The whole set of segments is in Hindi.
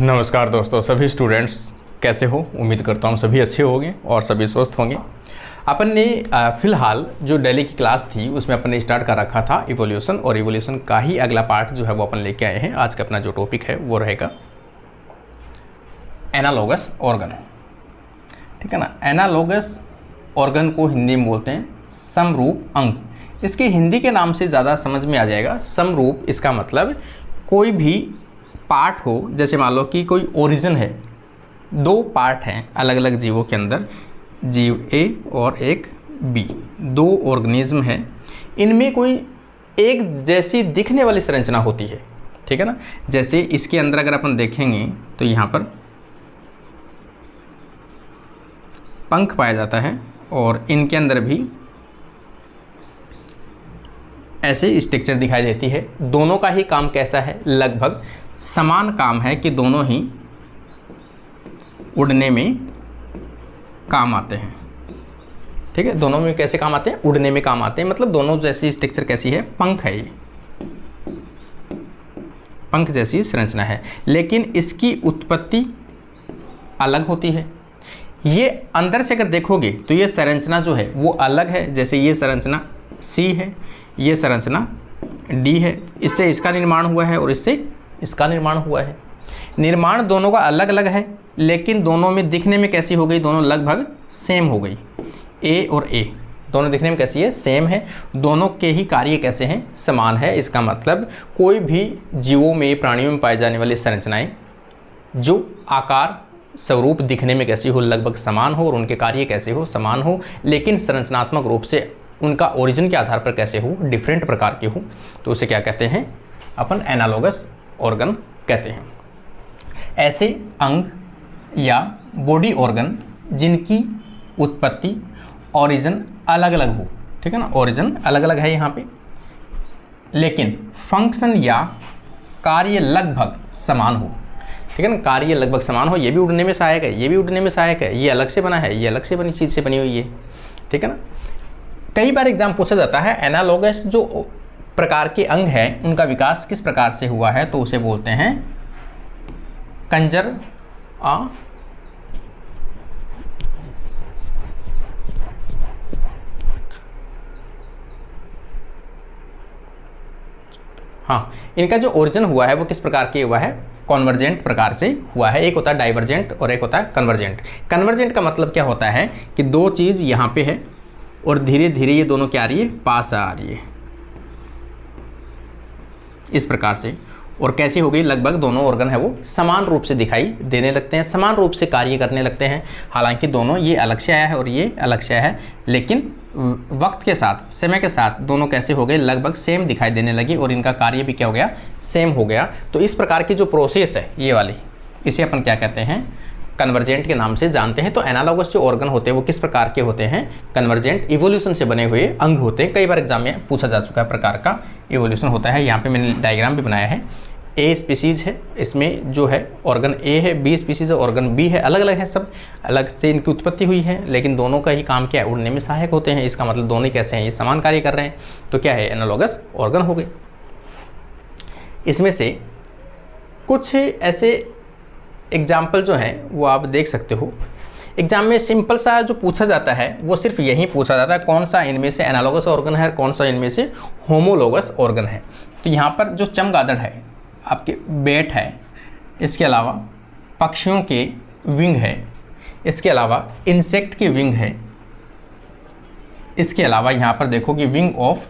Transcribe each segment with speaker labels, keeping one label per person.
Speaker 1: नमस्कार दोस्तों, सभी स्टूडेंट्स कैसे हो। उम्मीद करता हूँ सभी अच्छे होंगे और सभी स्वस्थ होंगे। अपन ने फ़िलहाल जो डेली की क्लास थी उसमें अपन ने स्टार्ट कर रखा था इवोल्यूशन, और इवोल्यूशन का ही अगला पार्ट जो है वो अपन लेके आए हैं। आज का अपना जो टॉपिक है वो रहेगा एनालॉगस ऑर्गन। ठीक है ना। एनालॉगस ऑर्गन को हिंदी में बोलते हैं समरूप अंग। इसके हिंदी के नाम से ज़्यादा समझ में आ जाएगा। समरूप इसका मतलब कोई भी पार्ट हो, जैसे मान लो कि कोई ओरिजिन है, दो पार्ट हैं अलग अलग जीवों के अंदर, जीव ए और एक बी, दो ऑर्गेनिज्म हैं, इनमें कोई एक जैसी दिखने वाली संरचना होती है। ठीक है ना। जैसे इसके अंदर अगर अपन देखेंगे तो यहाँ पर पंख पाया जाता है और इनके अंदर भी ऐसे स्ट्रक्चर दिखाई देती है। दोनों का ही काम कैसा है, लगभग समान काम है कि दोनों ही उड़ने में काम आते हैं। ठीक है, दोनों में कैसे काम आते हैं, उड़ने में काम आते हैं। मतलब दोनों जैसी स्ट्रक्चर कैसी है, पंख है, ये पंख जैसी संरचना है, लेकिन इसकी उत्पत्ति अलग होती है। ये अंदर से अगर देखोगे तो ये संरचना जो है वो अलग है। जैसे ये संरचना सी है, ये संरचना डी है, इससे इसका निर्माण हुआ है और इससे इसका निर्माण हुआ है। निर्माण दोनों का अलग अलग है, लेकिन दोनों में दिखने में कैसी हो गई, दोनों लगभग सेम हो गई। ए और ए दोनों दिखने में कैसी है, सेम है। दोनों के ही कार्य कैसे हैं, समान है। इसका मतलब कोई भी जीवों में, प्राणियों में पाई जाने वाली संरचनाएं जो आकार स्वरूप दिखने में कैसी हो, लगभग समान हो, और उनके कार्य कैसे हो, समान हो, लेकिन संरचनात्मक रूप से उनका ओरिजिन के आधार पर कैसे हो, डिफरेंट प्रकार के हो, तो उसे क्या कहते हैं, अपन एनालॉगस ऑर्गन कहते हैं। ऐसे अंग या बॉडी ऑर्गन जिनकी उत्पत्ति, ओरिजिन अलग अलग हो। ठीक है ना, ओरिजिन अलग अलग है यहाँ पे, लेकिन फंक्शन या कार्य लगभग समान हो। ठीक है ना, कार्य लगभग समान हो। ये भी उड़ने में सहायक है, ये भी उड़ने में सहायक है, ये अलग से बना है, ये अलग से बनी चीज़ से बनी हुई है। ठीक है ना। कई बार एग्जाम पूछा जाता है एनालॉगस जो प्रकार के अंग हैं उनका विकास किस प्रकार से हुआ है, तो उसे बोलते हैं कंजर इनका जो ओरिजिन हुआ है वो किस प्रकार के हुआ है, कन्वर्जेंट प्रकार से हुआ है। एक होता है डाइवर्जेंट और एक होता है कन्वर्जेंट। कन्वर्जेंट का मतलब क्या होता है कि दो चीज़ यहाँ पे है और धीरे धीरे ये दोनों क्या आ रही है, पास आ रही है, इस प्रकार से। और कैसी हो गई, लगभग दोनों ऑर्गन है वो समान रूप से दिखाई देने लगते हैं, समान रूप से कार्य करने लगते हैं। हालांकि दोनों, ये अलग से आया है और ये अलग से आया है, लेकिन वक्त के साथ, समय के साथ दोनों कैसे हो गए, लगभग सेम दिखाई देने लगे और इनका कार्य भी क्या हो गया, सेम हो गया। तो इस प्रकार की जो प्रोसेस है ये वाली, इसे अपन क्या कहते हैं, कन्वर्जेंट के नाम से जानते हैं। तो एनालॉगस जो ऑर्गन होते हैं वो किस प्रकार के होते हैं, कन्वर्जेंट, इवोल्यूशन से बने हुए अंग होते हैं। कई बार एग्जाम में पूछा जा चुका है प्रकार का इवोल्यूशन होता है। यहाँ पे मैंने डायग्राम भी बनाया है। ए स्पीसीज है, इसमें जो है ऑर्गन ए है, बी स्पीसीज है, ऑर्गन बी है, अलग अलग है, सब अलग से इनकी उत्पत्ति हुई है, लेकिन दोनों का ही काम क्या है, उड़ने में सहायक होते हैं। इसका मतलब दोनों कैसे हैं, ये समान कार्य कर रहे हैं, तो क्या है, एनालॉगस ऑर्गन हो गए। इसमें से कुछ ऐसे एग्जाम्पल जो हैं वो आप देख सकते हो। एग्जाम में सिंपल सा जो पूछा जाता है वो सिर्फ यही पूछा जाता है, कौन सा इनमें से एनालॉगस ऑर्गन है और कौन सा इनमें से होमोलोगस ऑर्गन है। तो यहाँ पर जो चमगादड़ है, आपके बेट है, इसके अलावा पक्षियों के विंग है, इसके अलावा इंसेक्ट के विंग है, इसके अलावा यहाँ पर देखो कि विंग ऑफ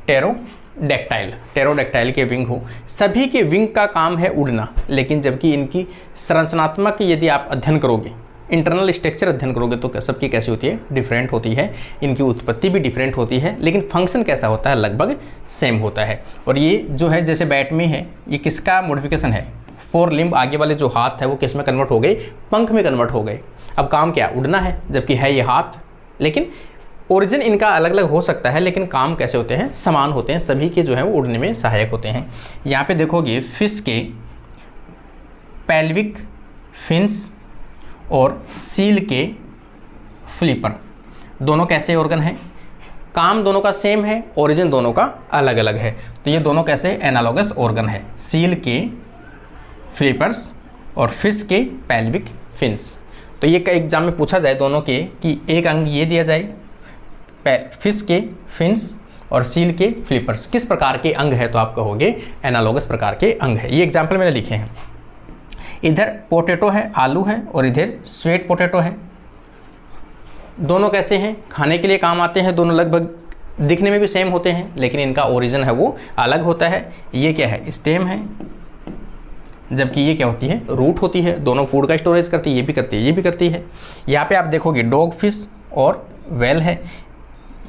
Speaker 1: टेरोडेक्टाइल के विंग हो। सभी के विंग का काम है उड़ना, लेकिन जबकि इनकी संरचनात्मक यदि आप अध्ययन करोगे, इंटरनल स्ट्रक्चर अध्ययन करोगे, तो सबकी कैसी होती है, डिफरेंट होती है। इनकी उत्पत्ति भी डिफरेंट होती है, लेकिन फंक्शन कैसा होता है, लगभग सेम होता है। और ये जो है जैसे बैट में है, ये किसका मॉडिफिकेशन है, फोर लिम्ब, आगे वाले जो हाथ है वो किस में कन्वर्ट हो गए, पंख में कन्वर्ट हो गए। अब काम क्या, उड़ना है, जबकि है ये हाथ, लेकिन ओरिजिन इनका अलग अलग हो सकता है, लेकिन काम कैसे होते हैं, समान होते हैं। सभी के जो है वो उड़ने में सहायक होते हैं। यहाँ पे देखोगे फिश के पेल्विक फिन्स और सील के फ्लिपर, दोनों कैसे ऑर्गन हैं, काम दोनों का सेम है, ओरिजिन दोनों का अलग अलग है। तो ये दोनों कैसे एनालॉगस ऑर्गन है। सील के फ्लिपर्स और फिश के पेल्विक फिन्स। तो ये का एग्जाम में पूछा जाए दोनों के कि एक अंग ये दिया जाए फिश के फिन्स और सील के फ्लिपर्स किस प्रकार के अंग है, तो आप कहोगे एनालॉगस प्रकार के अंग है। ये एग्जाम्पल मैंने लिखे हैं। इधर पोटैटो है, आलू है, और इधर स्वीट पोटैटो है। दोनों कैसे हैं, खाने के लिए काम आते हैं, दोनों लगभग दिखने में भी सेम होते हैं, लेकिन इनका ओरिजिन है वो अलग होता है। ये क्या है, स्टेम है, जबकि ये क्या होती है, रूट होती है। दोनों फूड का स्टोरेज करती है, ये भी करती है, ये भी करती है। यहाँ पे आप देखोगे डॉग फिश और वेल है,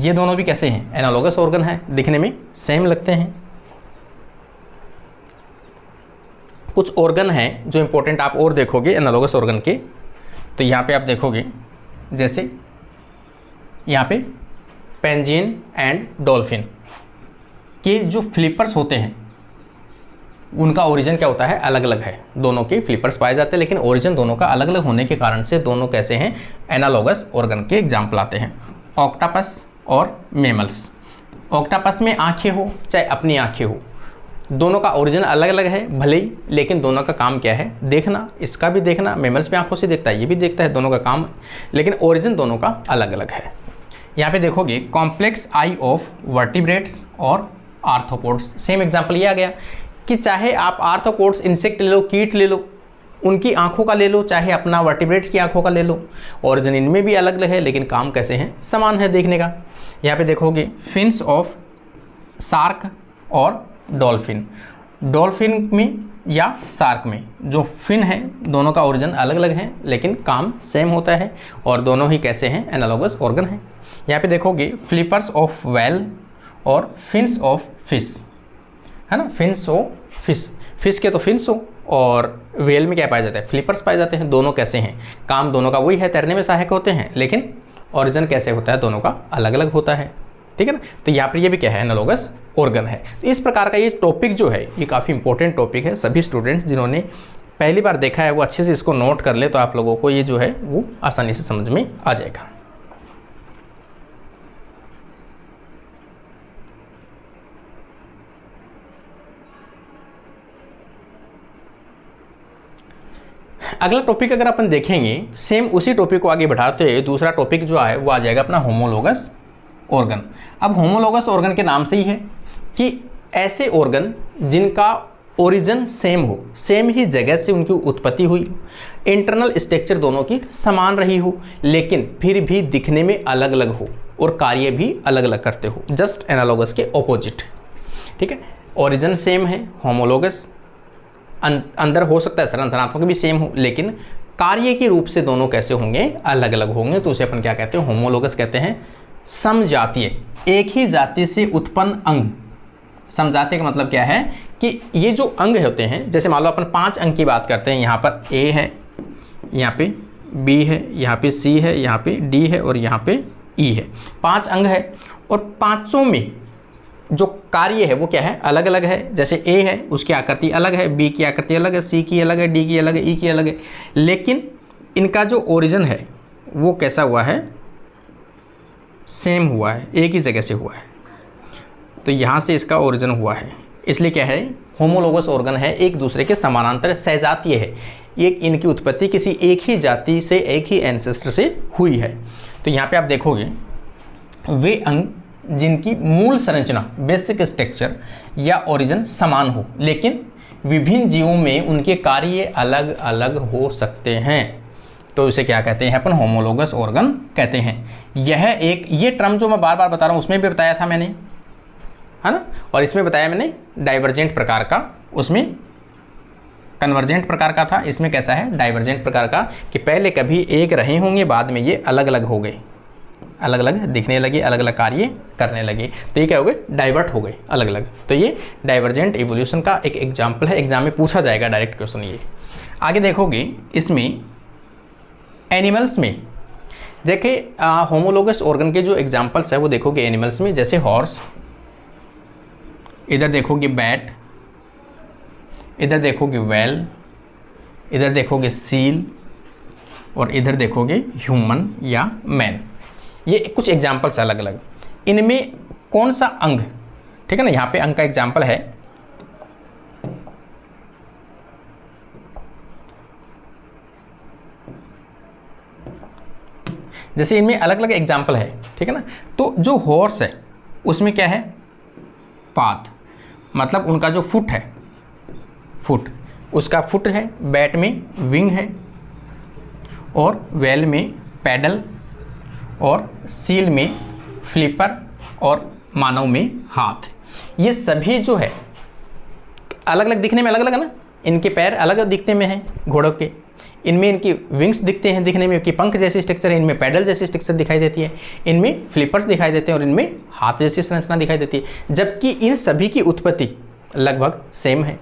Speaker 1: ये दोनों भी कैसे हैं, एनालॉगस ऑर्गन है, दिखने में सेम लगते हैं। कुछ ऑर्गन हैं जो इंपॉर्टेंट आप और देखोगे एनालॉगस ऑर्गन के, तो यहाँ पे आप देखोगे जैसे यहाँ पे पेंजियन एंड डॉल्फिन के जो फ्लिपर्स होते हैं उनका ओरिजिन क्या होता है, अलग अलग है। दोनों के फ्लिपर्स पाए जाते हैं, लेकिन ओरिजिन दोनों का अलग अलग होने के कारण से दोनों कैसे हैं, एनालॉगस ऑर्गन के एग्जाम्पल आते हैं। ऑक्टोपस और मैमल्स। ऑक्टोपस में आंखें हो चाहे अपनी आंखें हो, दोनों का ओरिजिन अलग अलग है भले ही, लेकिन दोनों का काम क्या है, देखना। इसका भी देखना, मैमल्स भी आंखों से देखता है, ये भी देखता है, दोनों का काम, लेकिन ओरिजिन दोनों का अलग अलग है। यहाँ पे देखोगे कॉम्प्लेक्स आई ऑफ वर्टिब्रेट्स और आर्थ्रोपोड्स। सेम एग्जाम्पल ये आ गया कि चाहे आप आर्थ्रोपोड्स इंसेक्ट ले लो, कीट ले लो, उनकी आंखों का ले लो, चाहे अपना वर्टिब्रेट्स की आंखों का ले लो, ओरिजिन इनमें भी अलग अलग है, लेकिन काम कैसे हैं, समान है देखने का। यहाँ पे देखोगे फिन्स ऑफ शार्क और डॉल्फिन। डॉल्फिन में या शार्क में जो फिन है, दोनों का ओरिजिन अलग अलग है, लेकिन काम सेम होता है, और दोनों ही कैसे हैं, एनालॉगस ऑर्गन है। यहाँ पे देखोगे फ्लिपर्स ऑफ वेल और फिन्स ऑफ फिश, है ना, फिन्स ऑफ फिश, फिश के तो फिन्स हो, और वेल में क्या पाया जाता है, फ्लिपर्स पाए जाते हैं। दोनों कैसे हैं, काम दोनों का वही है, तैरने में सहायक होते हैं, लेकिन ओरिजिन कैसे होता है, दोनों का अलग अलग होता है। ठीक है ना, तो यहाँ पर ये भी क्या है, एनालॉगस ऑर्गन है। तो इस प्रकार का ये टॉपिक जो है, ये काफ़ी इंपॉर्टेंट टॉपिक है। सभी स्टूडेंट्स जिन्होंने पहली बार देखा है वो अच्छे से इसको नोट कर ले, तो आप लोगों को ये जो है वो आसानी से समझ में आ जाएगा। अगला टॉपिक अगर अपन देखेंगे, सेम उसी टॉपिक को आगे बढ़ाते हुए दूसरा टॉपिक जो है वो आ जाएगा अपना होमोलोगस ऑर्गन। अब होमोलोगस ऑर्गन के नाम से ही है कि ऐसे ऑर्गन जिनका ओरिजिन सेम हो, सेम ही जगह से उनकी उत्पत्ति हुई, इंटरनल स्ट्रक्चर दोनों की समान रही हो, लेकिन फिर भी दिखने में अलग अलग हो और कार्य भी अलग अलग करते हो, जस्ट एनालॉगस के ऑपोजिट। ठीक है, ओरिजिन सेम है होमोलोगस, अंदर हो सकता है संरचनात्मक भी सेम हो, लेकिन कार्य के रूप से दोनों कैसे होंगे, अलग अलग होंगे। तो उसे अपन क्या कहते हैं, होमोलोगस कहते हैं। समजातीय, एक ही जाति से उत्पन्न अंग। समजातीय का मतलब क्या है कि ये जो अंग होते हैं, जैसे मान लो अपन 5 अंग की बात करते हैं, यहाँ पर A है, यहाँ पे B है, यहाँ पे C है, यहाँ पे D है और यहाँ पे E है। 5 अंग है, और पांचों में जो कार्य है वो क्या है, अलग अलग है। जैसे A है, उसकी आकृति अलग है, B की आकृति अलग है, C की अलग है, D की अलग है, E की अलग है, लेकिन इनका जो ओरिजिन है वो कैसा हुआ है, सेम हुआ है, एक ही जगह से हुआ है। तो यहाँ से इसका ओरिजिन हुआ है, इसलिए क्या है, होमोलोगस ऑर्गन है, एक दूसरे के समानांतर सहजातीय है। एक इनकी उत्पत्ति किसी एक ही जाति से, एक ही एंसेस्टर से हुई है। तो यहाँ पे आप देखोगे वे अंग जिनकी मूल संरचना, बेसिक स्ट्रक्चर या ओरिजिन समान हो, लेकिन विभिन्न जीवों में उनके कार्य अलग अलग हो सकते हैं, तो इसे क्या कहते हैं, अपन होमोलोगस ऑर्गन कहते हैं। यह एक, ये टर्म जो मैं बार बार बता रहा हूँ उसमें भी बताया था मैंने, है ना, और इसमें बताया मैंने डाइवर्जेंट प्रकार का, उसमें कन्वर्जेंट प्रकार का था, इसमें कैसा है, डाइवर्जेंट प्रकार का, कि पहले कभी एक रहे होंगे, बाद में ये अलग अलग हो गए, अलग अलग दिखने लगे, अलग अलग कार्य करने लगे, तो ये क्या हो गए, डाइवर्ट हो गए अलग अलग। तो ये डाइवर्जेंट इवोल्यूशन का एक एग्जाम्पल है, एग्जाम में पूछा जाएगा डायरेक्ट क्वेश्चन। ये आगे देखोगे, इसमें एनिमल्स में देखिए होमोलोगस ऑर्गन के जो एग्जाम्पल्स है वो देखोगे एनिमल्स में, जैसे हॉर्स, इधर देखोगे बैट, इधर देखोगे वेल, इधर देखोगे सील, और इधर देखोगे ह्यूमन या मैन। ये कुछ एग्जाम्पल्स अलग अलग। इनमें कौन सा अंग, ठीक है ना, यहाँ पे अंग का एग्जाम्पल है, जैसे इनमें अलग अलग एग्जाम्पल है, ठीक है ना। तो जो हॉर्स है उसमें क्या है, पाथ, मतलब उनका जो फुट है, फुट, उसका फुट है, बैट में विंग है, और वेल में पैडल, और सील में फ्लिपर, और मानव में हाथ। ये सभी जो है अलग अलग दिखने में अलग अलग है ना, इनके पैर अलग अलग दिखने में हैं घोड़ों के, इनमें इनकी विंग्स दिखते हैं दिखने में कि पंख जैसे स्ट्रक्चर है, इनमें पैडल जैसी स्ट्रक्चर दिखाई देती है, इनमें फ्लिपर्स दिखाई देते हैं, और इनमें हाथ जैसी संरचना दिखाई देती है। जबकि इन सभी की उत्पत्ति लगभग सेम है,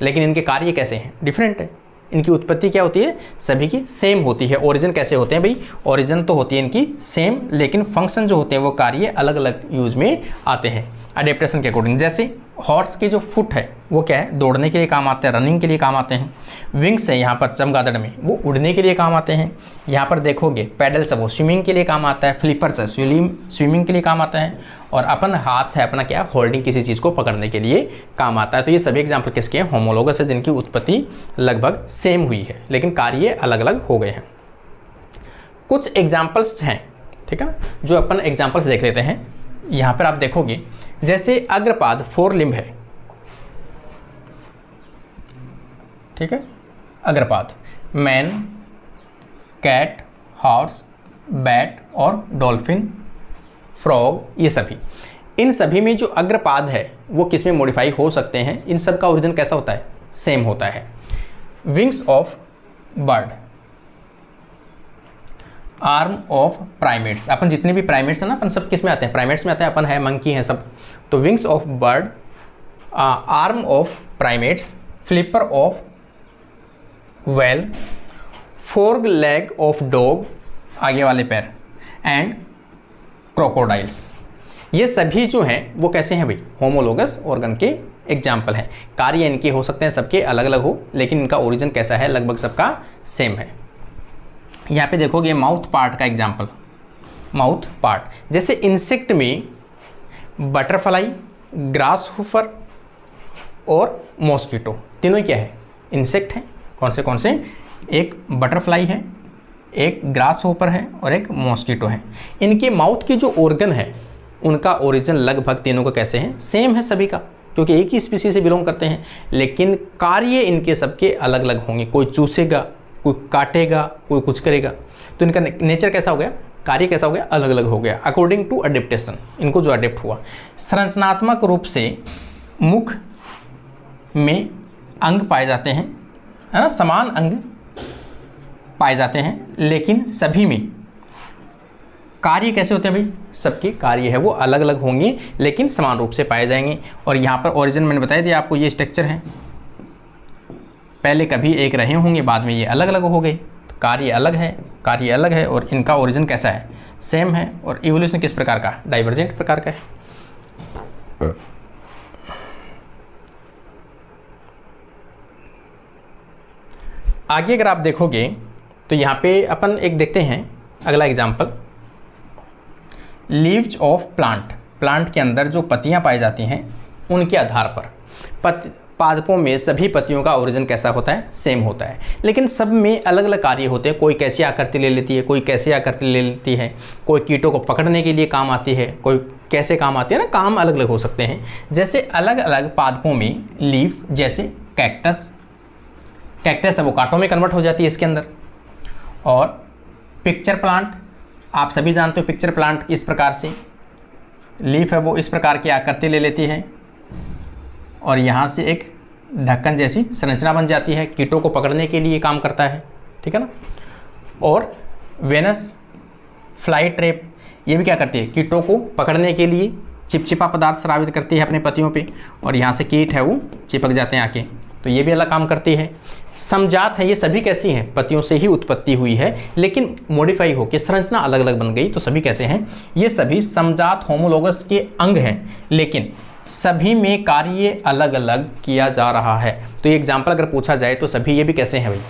Speaker 1: लेकिन इनके कार्य कैसे हैं, डिफरेंट है। इनकी उत्पत्ति क्या होती है, सभी की सेम होती है। ओरिजिन कैसे होते हैं भाई, ओरिजिन तो होती है इनकी सेम, लेकिन फंक्शन जो होते हैं वो कार्य अलग अलग यूज में आते हैं अडेप्टेशन के अकॉर्डिंग। जैसे हॉर्स की जो फुट है वो क्या है, दौड़ने के लिए काम आते हैं, रनिंग के लिए काम आते हैं। विंग्स है यहाँ पर चमगादड़ में, वो उड़ने के लिए काम आते हैं। यहाँ पर देखोगे पैडल्स है वो स्विमिंग के लिए काम आता है, फ्लिपर्स है स्विमिंग के लिए काम आता है, और अपन हाथ है अपना क्या, होल्डिंग, किसी चीज़ को पकड़ने के लिए काम आता है। तो ये सभी एग्जाम्पल किसके हैं, होमोलोगस है, जिनकी उत्पत्ति लगभग सेम हुई है लेकिन कार्य अलग अलग हो गए हैं। कुछ एग्जाम्पल्स हैं, ठीक है ना, जो अपन एग्जाम्पल्स देख लेते हैं। यहाँ पर आप देखोगे जैसे अग्रपाद 4 लिम्ब है, ठीक है, अग्रपाद मैन, कैट, हॉर्स, बैट और डॉल्फिन, फ्रॉग, ये सभी, इन सभी में जो अग्रपाद है वो किस में मॉडिफाई हो सकते हैं। इन सब का ओरिजिन कैसा होता है, सेम होता है। Wings of bird, arm of primates, अपन जितने भी प्राइमेट्स हैं ना, अपन सब किस में आते हैं, प्राइमेट्स में आते हैं, अपन है मंकी हैं सब। तो wings of bird, arm of primates, flipper of well, four leg of dog, आगे वाले पैर, एंड क्रोकोडाइल्स। ये सभी जो हैं वो कैसे हैं भाई, होमोलोगस ऑर्गन के एग्जाम्पल हैं। कार्य इनके हो सकते हैं सबके अलग अलग हो, लेकिन इनका ओरिजिन कैसा है, लगभग सबका सेम है। यहाँ पे देखोगे माउथ पार्ट का एग्जाम्पल, माउथ पार्ट जैसे इंसेक्ट में बटरफ्लाई, ग्रास हुफर और मॉस्किटो, तीनों ही क्या है, इंसेक्ट हैं। कौन से, एक बटरफ्लाई है, एक ग्रास होपर है और एक मॉस्किटो है। इनके माउथ के जो ऑर्गन है उनका ओरिजिन लगभग तीनों का कैसे हैं, सेम है सभी का, क्योंकि एक ही स्पीसीज से बिलोंग करते हैं, लेकिन कार्य इनके सबके अलग अलग होंगे। कोई चूसेगा, कोई काटेगा, कोई कुछ करेगा, तो इनका नेचर कैसा हो गया, कार्य कैसा हो गया, अलग अलग हो गया अकॉर्डिंग टू अडेप्टेशन, इनको जो अडेप्ट हुआ। संरचनात्मक रूप से मुख में अंग पाए जाते हैं, है ना, समान अंग पाए जाते हैं, लेकिन सभी में कार्य कैसे होते हैं भाई, सबके कार्य है वो अलग अलग होंगे लेकिन समान रूप से पाए जाएंगे। और यहाँ पर ओरिजिन मैंने बताया दिया आपको, ये स्ट्रक्चर है, पहले कभी एक रहे होंगे, बाद में ये अलग अलग हो गए, तो कार्य अलग है और इनका ओरिजिन कैसा है, सेम है। और इवोल्यूशन किस प्रकार का, डाइवर्जेंट प्रकार का है। आगे अगर आप देखोगे तो यहाँ पे अपन एक देखते हैं अगला example, leaves of plant, plant के अंदर जो पत्तियाँ पाई जाती हैं उनके आधार पर पादपों में सभी पत्तियों का ओरिजिन कैसा होता है, सेम होता है, लेकिन सब में अलग अलग कार्य होते हैं। कोई कैसी आकृति ले लेती है, कोई कैसी आकृति ले लेती है, कोई कीटों को पकड़ने के लिए काम आती है, कोई कैसे काम आती है ना, काम अलग अलग हो सकते हैं। जैसे अलग अलग पादपों में लीफ, जैसे कैक्टस है वो कांटों में कन्वर्ट हो जाती है इसके अंदर। और पिक्चर प्लांट, आप सभी जानते हो पिक्चर प्लांट इस प्रकार से, लीफ है वो इस प्रकार की आकृति ले लेती है और यहाँ से एक ढक्कन जैसी संरचना बन जाती है, कीटों को पकड़ने के लिए काम करता है, ठीक है ना। और वेनस फ्लाई ट्रैप, ये भी क्या करती है, कीटों को पकड़ने के लिए चिपचिपा पदार्थ स्रावित करती है अपने पत्तियों पे, और यहाँ से कीट है वो चिपक जाते हैं आके, तो ये भी अलग काम करती है। समजात है, ये सभी कैसी हैं, पत्तियों से ही उत्पत्ति हुई है लेकिन मॉडिफाई होकर संरचना अलग अलग बन गई, तो सभी कैसे हैं, ये सभी समजात होमोलोगस के अंग हैं, लेकिन सभी में कार्य अलग अलग किया जा रहा है। तो ये एग्जाम्पल अगर पूछा जाए तो सभी ये भी कैसे हैं भाई,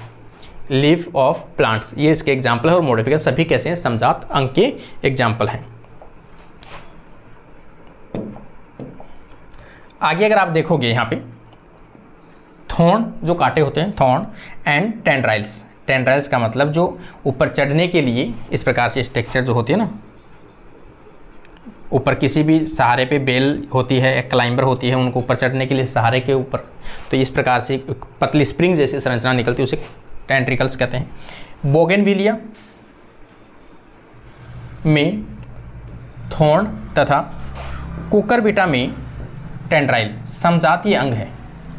Speaker 1: लीफ ऑफ प्लांट्स, ये इसके एग्जाम्पल है, और मॉडिफिकेशन सभी कैसे हैं, समजात अंग के एग्जाम्पल हैं। आगे अगर आप देखोगे यहाँ पे थॉर्न, जो कांटे होते हैं, थॉर्न एंड टेंड्राइल्स, टेंड्राइल्स का मतलब जो ऊपर चढ़ने के लिए इस प्रकार से स्ट्रक्चर जो होती है ना, ऊपर किसी भी सहारे पे बेल होती है, एक क्लाइंबर होती है, उनको ऊपर चढ़ने के लिए सहारे के ऊपर, तो इस प्रकार से पतली स्प्रिंग जैसी संरचना निकलती है, उसे टेंट्रिकल्स कहते हैं। बोगेनविलिया में थॉर्न तथा कुकुरबिटा में टेंड्राइल समजातीय अंग है।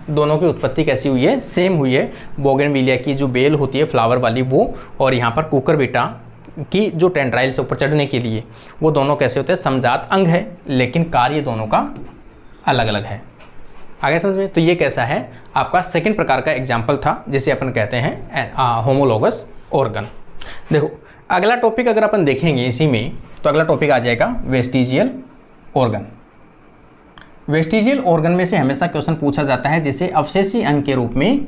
Speaker 1: दोनों की उत्पत्ति कैसी हुई है? सेम हुई है। बोगेनविलिया की जो बेल होती है फ्लावर वाली वो, और यहाँ पर कुकुरबिटा की जो टेंड्राइल से ऊपर चढ़ने के लिए, वो दोनों कैसे होते हैं? समजात अंग है, लेकिन कार्य दोनों का अलग अलग है। आगे समझ में? तो ये कैसा है? आपका सेकंड प्रकार का एग्जाम्पल था, जिसे अपन कहते हैं होमोलोगस ऑर्गन। देखो अगला टॉपिक अगर अपन देखेंगे इसी में, तो अगला टॉपिक आ जाएगा वेस्टिजियल ऑर्गन। वेस्टिजियल ऑर्गन में से हमेशा क्वेश्चन पूछा जाता है जिसे अवशेषी अंग के रूप में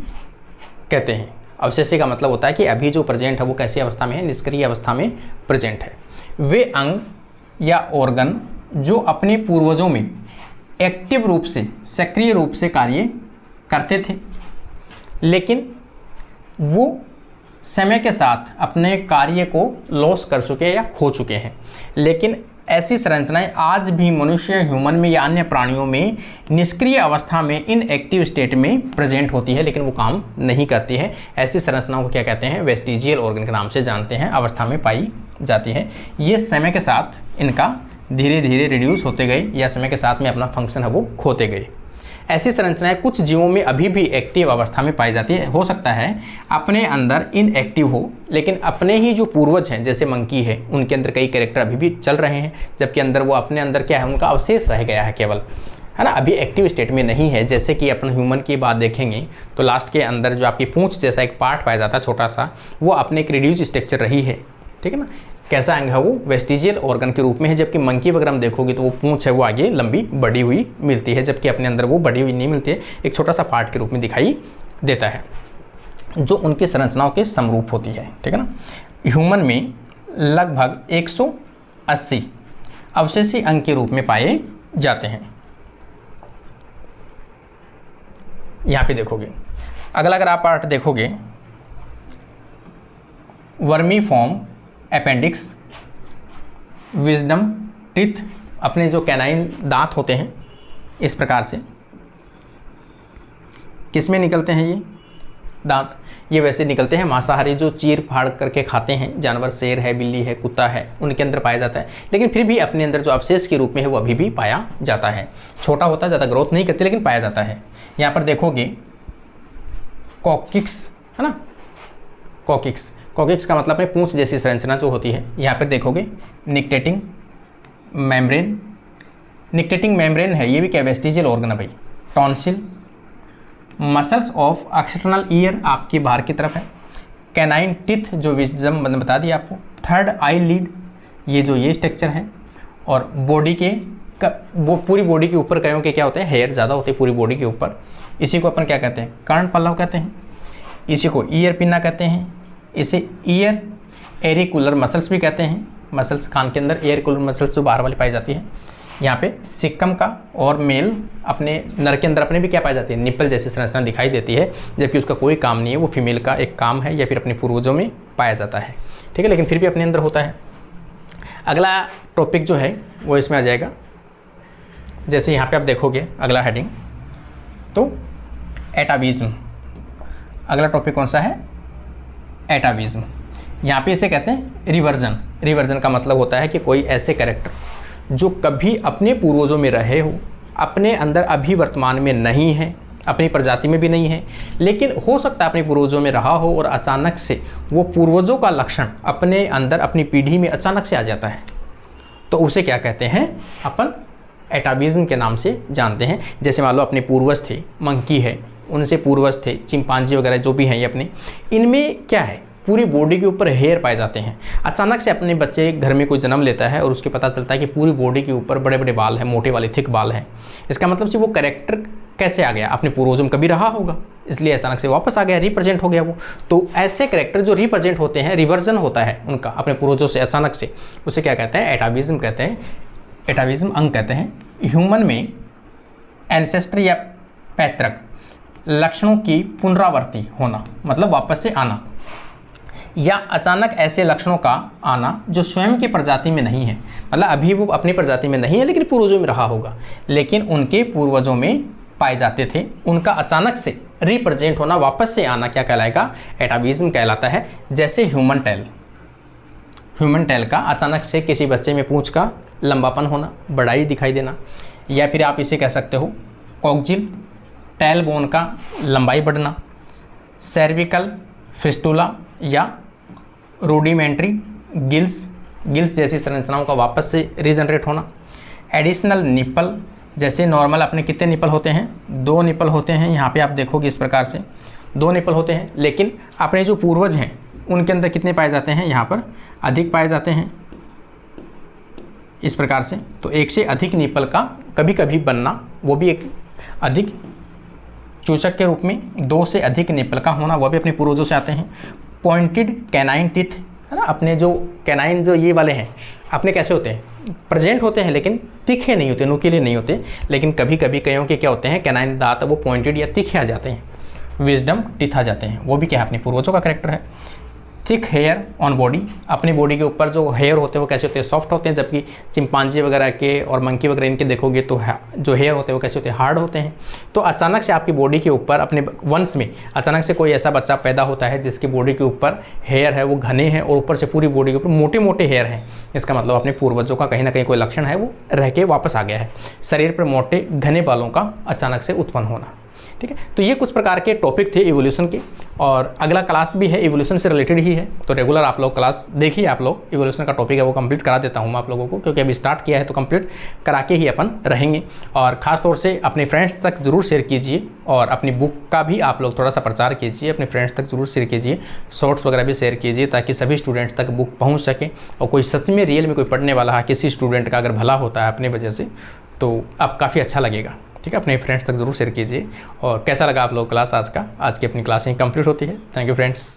Speaker 1: कहते हैं। अवशेषी का मतलब होता है कि अभी जो प्रेजेंट है वो कैसी अवस्था में है? निष्क्रिय अवस्था में प्रेजेंट है। वे अंग या ऑर्गन जो अपने पूर्वजों में एक्टिव रूप से, सक्रिय रूप से कार्य करते थे, लेकिन वो समय के साथ अपने कार्य को लॉस कर चुके हैं या खो चुके हैं। लेकिन ऐसी संरचनाएं आज भी मनुष्य, ह्यूमन में या अन्य प्राणियों में निष्क्रिय अवस्था में, इनएक्टिव स्टेट में प्रेजेंट होती है, लेकिन वो काम नहीं करती है। ऐसी संरचनाओं को क्या कहते हैं? वेस्टिजियल ऑर्गन के नाम से जानते हैं, अवस्था में पाई जाती है। ये समय के साथ इनका धीरे धीरे रिड्यूस होते गए या समय के साथ में अपना फंक्शन है वो खोते गए। ऐसी संरचनाएं कुछ जीवों में अभी भी एक्टिव अवस्था में पाई जाती है। हो सकता है अपने अंदर इनएक्टिव हो, लेकिन अपने ही जो पूर्वज हैं, जैसे मंकी है, उनके अंदर कई कैरेक्टर अभी भी चल रहे हैं, जबकि अंदर वो अपने अंदर क्या है? उनका अवशेष रह गया है केवल, है ना, अभी एक्टिव स्टेट में नहीं है। जैसे कि अपन ह्यूमन की बात देखेंगे तो लास्ट के अंदर जो आपकी पूंछ जैसा एक पार्ट पाया जाता है छोटा सा, वो अपने एक रिड्यूस स्ट्रक्चर रही है, ठीक है ना। कैसा अंग है वो? वेस्टिजियल ऑर्गन के रूप में है। जबकि मंकी वगैरह हम देखोगे तो वो पूंछ है वो आगे लंबी बढ़ी हुई मिलती है, जबकि अपने अंदर वो बढ़ी हुई नहीं मिलती है, एक छोटा सा पार्ट के रूप में दिखाई देता है, जो उनकी संरचनाओं के समरूप होती है, ठीक है ना। ह्यूमन में लगभग 180 अवशेषी अंग के रूप में पाए जाते हैं। यहाँ पे देखोगे अगला, अगर आप पार्ट देखोगे, वर्मीफॉर्म अपेंडिक्स, विजडम टीथ, अपने जो कैनाइन दांत होते हैं इस प्रकार से किस में निकलते हैं ये दांत? ये वैसे निकलते हैं मांसाहारी जो चीर फाड़ करके खाते हैं जानवर, शेर है, बिल्ली है, कुत्ता है, उनके अंदर पाया जाता है। लेकिन फिर भी अपने अंदर जो अवशेष के रूप में है वो अभी भी पाया जाता है। छोटा होता है, ज़्यादा ग्रोथ नहीं करते, लेकिन पाया जाता है। यहाँ पर देखोगे कॉकिक्स, है ना, कॉकिक्स, कॉकिक्स का मतलब है पूंछ जैसी संरचना जो होती है। यहाँ पर देखोगे निक्टेटिंग मेम्ब्रेन, निक्टेटिंग मेम्ब्रेन है, ये भी क्या वेस्टिजियल ऑर्गन है भाई। Tonsil, muscles of external ear आपकी बाहर की तरफ है। कैनाइन टिथ जो विजडम मैंने बता दिया आपको। थर्ड आई लीड, ये जो ये स्ट्रक्चर है। और बॉडी के पूरी बॉडी के ऊपर कयों के क्या होते हैं? हेयर ज़्यादा होते हैं पूरी बॉडी के ऊपर। इसी को अपन क्या कहते हैं? कर्ण पल्लव कहते हैं। इसी को ईयर पिन्ना कहते हैं। इसे ईयर एरिकुलर मसल्स भी कहते हैं। मसल्स कान के अंदर एरिकुलर मसल्स जो बाहर वाली पाई जाती है। यहाँ पे सिक्कम का और मेल अपने नर के अंदर अपने भी क्या पाई जाती है? निप्पल जैसी संरचना दिखाई देती है, जबकि उसका कोई काम नहीं है, वो फीमेल का एक काम है या फिर अपने पूर्वजों में पाया जाता है, ठीक है, लेकिन फिर भी अपने अंदर होता है। अगला टॉपिक जो है वो इसमें आ जाएगा। जैसे यहाँ पे आप देखोगे अगला हेडिंग, तो एटाविज्म। अगला टॉपिक कौन सा है? एटाविज्म। यहाँ पे इसे कहते हैं रिवर्जन। रिवर्जन का मतलब होता है कि कोई ऐसे कैरेक्टर जो कभी अपने पूर्वजों में रहे हो, अपने अंदर अभी वर्तमान में नहीं है, अपनी प्रजाति में भी नहीं है, लेकिन हो सकता है अपने पूर्वजों में रहा हो और अचानक से वो पूर्वजों का लक्षण अपने अंदर अपनी पीढ़ी में अचानक से आ जाता है, तो उसे क्या कहते हैं? अपन एटाविज्म के नाम से जानते हैं। जैसे मान लो अपने पूर्वज थे, मंकी है, उनसे पूर्वज थे चिंपांजी वगैरह जो भी हैं ये अपने, इनमें क्या है? पूरी बॉडी के ऊपर हेयर पाए जाते हैं। अचानक से अपने बच्चे घर में कोई जन्म लेता है और उसके पता चलता है कि पूरी बॉडी के ऊपर बड़े बड़े बाल हैं, मोटे वाले थिक बाल हैं। इसका मतलब से वो कैरेक्टर कैसे आ गया? अपने पूर्वजों में कभी रहा होगा, इसलिए अचानक से वापस आ गया, रिप्रेजेंट हो गया वो। तो ऐसे कैरेक्टर जो रिप्रेजेंट होते हैं, रिवर्जन होता है उनका अपने पूर्वजों से अचानक से, उसे क्या कहते हैं? एटाविज्म कहते हैं, एटाविज्म अंग कहते हैं। ह्यूमन में एंसेस्टर या पैतृक लक्षणों की पुनरावृत्ति होना, मतलब वापस से आना, या अचानक ऐसे लक्षणों का आना जो स्वयं की प्रजाति में नहीं है, मतलब अभी वो अपनी प्रजाति में नहीं है लेकिन पूर्वजों में रहा होगा, लेकिन उनके पूर्वजों में पाए जाते थे, उनका अचानक से रिप्रेजेंट होना, वापस से आना क्या कहलाएगा? एटाविज्म कहलाता है। जैसे ह्यूमन टेल का अचानक से किसी बच्चे में पूंछ का लंबापन होना, बड़ाई दिखाई देना, या फिर आप इसे कह सकते हो कॉक्जिल टेल बोन का लंबाई बढ़ना, सर्विकल फिस्टुला या रूडिमेंट्री गिल्स जैसी संरचनाओं का वापस से रीजनरेट होना, एडिशनल निपल, जैसे नॉर्मल अपने कितने निपल होते हैं? 2 निपल होते हैं। यहाँ पे आप देखोगे इस प्रकार से 2 निपल होते हैं, लेकिन अपने जो पूर्वज हैं उनके अंदर कितने पाए जाते हैं? यहाँ पर अधिक पाए जाते हैं इस प्रकार से। तो 1 से अधिक निपल का कभी कभी बनना, वो भी एक अधिक चूचक के रूप में। 2 से अधिक निपल का होना, वह भी अपने पूर्वजों से आते हैं। पॉइंटेड कैनाइन टीथ, है ना, अपने जो कैनाइन जो ये वाले हैं अपने कैसे होते हैं? प्रेजेंट होते हैं लेकिन तीखे नहीं होते, नुकीले नहीं होते, लेकिन कभी कभी कईयों के क्या होते हैं? कैनाइन दांत वो पॉइंटेड या तीखे आ जाते हैं, विजडम टीथ आ जाते हैं, वो भी क्या है? अपने पूर्वजों का कैरेक्टर है। थिक हेयर ऑन बॉडी, अपनी बॉडी के ऊपर जो हेयर होते हैं वो कैसे होते हैं? सॉफ्ट होते हैं, जबकि चिंपांजी वगैरह के और मंकी वगैरह इनके देखोगे तो जो हेयर होते हैं वो कैसे होते हैं? हार्ड होते हैं। तो अचानक से आपकी बॉडी के ऊपर, अपने वंश में अचानक से कोई ऐसा बच्चा पैदा होता है जिसकी बॉडी के ऊपर हेयर है वो घने हैं और ऊपर से पूरी बॉडी के ऊपर मोटे मोटे हेयर हैं, इसका मतलब अपने पूर्वजों का कहीं ना कहीं कोई लक्षण है वो रह के वापस आ गया है। शरीर पर मोटे घने बालों का अचानक से उत्पन्न होना। ठीक है, तो ये कुछ प्रकार के टॉपिक थे इवोल्यूशन के, और अगला क्लास भी है इवोल्यूशन से रिलेटेड ही है, तो रेगुलर आप लोग क्लास देखिए। आप लोग इवोल्यूशन का टॉपिक है वो कंप्लीट करा देता हूँ मैं आप लोगों को, क्योंकि अभी स्टार्ट किया है तो कंप्लीट करा के ही अपन रहेंगे। और ख़ास तौर से अपने फ्रेंड्स तक ज़रूर शेयर कीजिए, और अपनी बुक का भी आप लोग थोड़ा सा प्रचार कीजिए, अपने फ्रेंड्स तक ज़रूर शेयर कीजिए, शॉर्ट्स वगैरह भी शेयर कीजिए, ताकि सभी स्टूडेंट्स तक बुक पहुँच सके। और कोई सच में रियल में कोई पढ़ने वाला है, किसी स्टूडेंट का अगर भला होता है अपनी वजह से, तो अब काफ़ी अच्छा लगेगा। ठीक है, अपने फ्रेंड्स तक जरूर शेयर कीजिए। और कैसा लगा आप लोग क्लास आज की अपनी क्लास यहीं कंप्लीट होती है। Thank you friends.